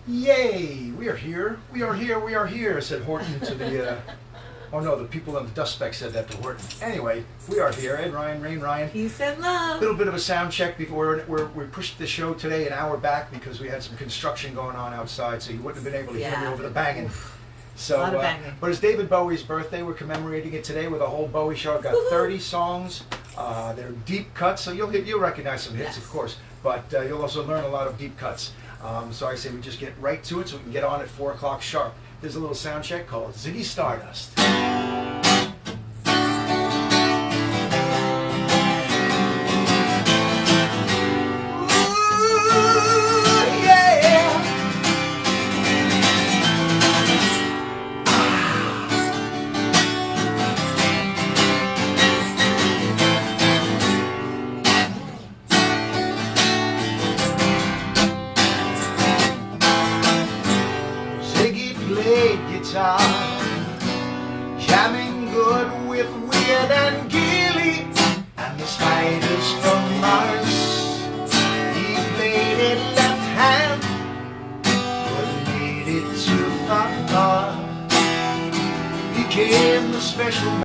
Yay! We are here. We are here. We are here, said Horton to the. Oh no, the people on the dust spec said that to Horton. Anyway, we are here. Ed Ryan, Rain Ryan. Peace and love. A little bit of a sound check before we pushed the show today an hour back because we had some construction going on outside, so you wouldn't have been able to hear me over the banging. Oof. So, A lot of banging. but it's David Bowie's birthday. We're commemorating it today with a whole Bowie show. I've got 30 songs. They're deep cuts, so you'll recognize some hits, Yes. of course, but you'll also learn a lot of deep cuts. So I say we just get right to it so we can get on at 4 o'clock sharp. There's a little sound check called Ziggy Stardust. Guitar, jamming good with Weird and Gilly and the Spiders from Mars. He played it left hand, but made it too far. He became the special